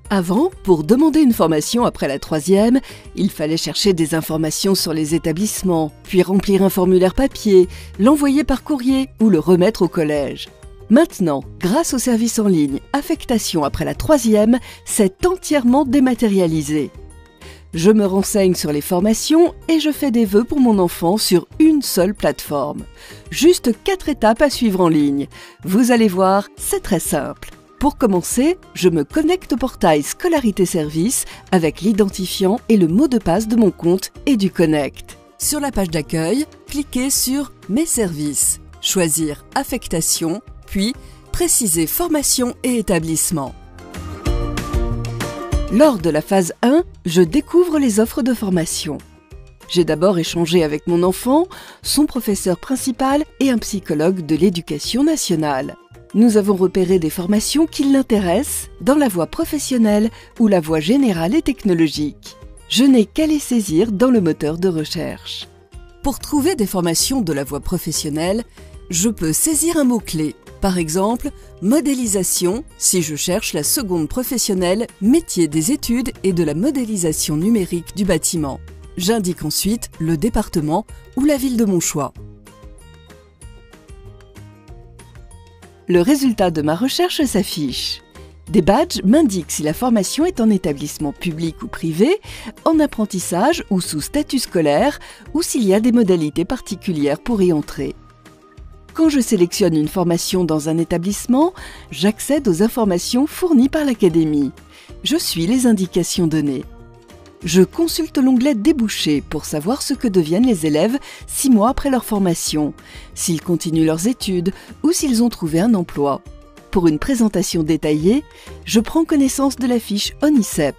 Avant, pour demander une formation après la 3e, il fallait chercher des informations sur les établissements, puis remplir un formulaire papier, l'envoyer par courrier ou le remettre au collège. Maintenant, grâce au service en ligne Affectation après la 3e, c'est entièrement dématérialisé. Je me renseigne sur les formations et je fais des vœux pour mon enfant sur une seule plateforme. Juste 4 étapes à suivre en ligne. Vous allez voir, c'est très simple. Pour commencer, je me connecte au portail Scolarité Service avec l'identifiant et le mot de passe de mon compte EduConnect. Sur la page d'accueil, cliquez sur Mes services, choisir Affectation, puis préciser formation et établissement. Lors de la phase 1, je découvre les offres de formation. J'ai d'abord échangé avec mon enfant, son professeur principal et un psychologue de l'Éducation nationale. Nous avons repéré des formations qui l'intéressent dans la voie professionnelle ou la voie générale et technologique. Je n'ai qu'à les saisir dans le moteur de recherche. Pour trouver des formations de la voie professionnelle, je peux saisir un mot-clé. Par exemple, modélisation si je cherche la seconde professionnelle métier des études et de la modélisation numérique du bâtiment. J'indique ensuite le département ou la ville de mon choix. Le résultat de ma recherche s'affiche. Des badges m'indiquent si la formation est en établissement public ou privé, en apprentissage ou sous statut scolaire, ou s'il y a des modalités particulières pour y entrer. Quand je sélectionne une formation dans un établissement, j'accède aux informations fournies par l'académie. Je suis les indications données. Je consulte l'onglet Débouchés pour savoir ce que deviennent les élèves 6 mois après leur formation, s'ils continuent leurs études ou s'ils ont trouvé un emploi. Pour une présentation détaillée, je prends connaissance de la fiche ONICEP.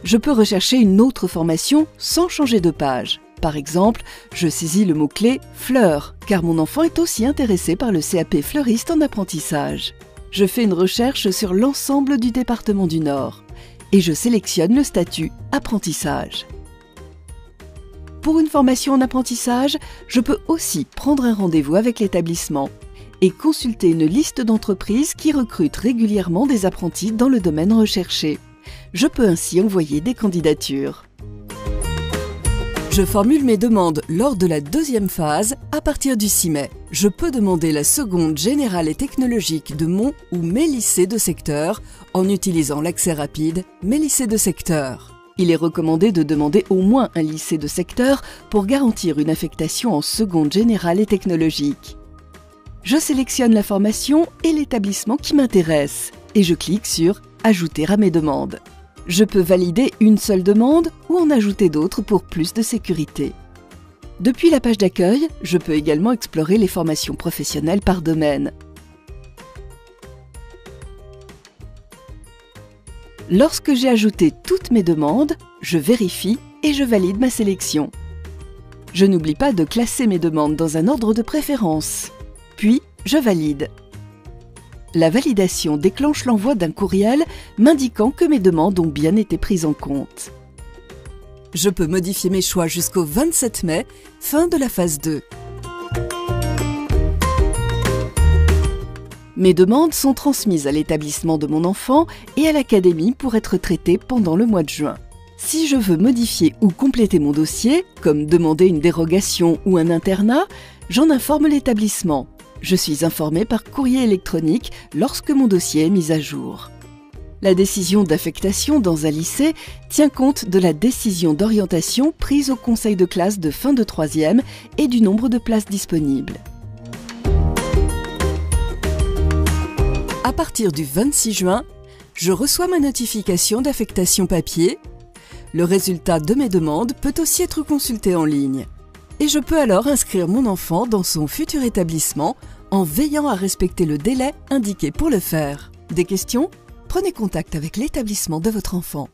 Je peux rechercher une autre formation sans changer de page. Par exemple, je saisis le mot-clé « fleurs » car mon enfant est aussi intéressé par le CAP fleuriste en apprentissage. Je fais une recherche sur l'ensemble du département du Nord et je sélectionne le statut « apprentissage ». Pour une formation en apprentissage, je peux aussi prendre un rendez-vous avec l'établissement et consulter une liste d'entreprises qui recrutent régulièrement des apprentis dans le domaine recherché. Je peux ainsi envoyer des candidatures. Je formule mes demandes lors de la 2e phase à partir du 6 mai. Je peux demander la seconde générale et technologique de mon ou mes lycées de secteur en utilisant l'accès rapide « Mes lycées de secteur ». Il est recommandé de demander au moins un lycée de secteur pour garantir une affectation en seconde générale et technologique. Je sélectionne la formation et l'établissement qui m'intéresse et je clique sur « Ajouter à mes demandes ». Je peux valider une seule demande ou en ajouter d'autres pour plus de sécurité. Depuis la page d'accueil, je peux également explorer les formations professionnelles par domaine. Lorsque j'ai ajouté toutes mes demandes, je vérifie et je valide ma sélection. Je n'oublie pas de classer mes demandes dans un ordre de préférence. Puis, je valide. La validation déclenche l'envoi d'un courriel m'indiquant que mes demandes ont bien été prises en compte. Je peux modifier mes choix jusqu'au 27 mai, fin de la phase 2. Mes demandes sont transmises à l'établissement de mon enfant et à l'académie pour être traitées pendant le mois de juin. Si je veux modifier ou compléter mon dossier, comme demander une dérogation ou un internat, j'en informe l'établissement. Je suis informée par courrier électronique lorsque mon dossier est mis à jour. La décision d'affectation dans un lycée tient compte de la décision d'orientation prise au conseil de classe de fin de 3e et du nombre de places disponibles. À partir du 26 juin, je reçois ma notification d'affectation papier. Le résultat de mes demandes peut aussi être consulté en ligne. Et je peux alors inscrire mon enfant dans son futur établissement en veillant à respecter le délai indiqué pour le faire. Des questions ? Prenez contact avec l'établissement de votre enfant.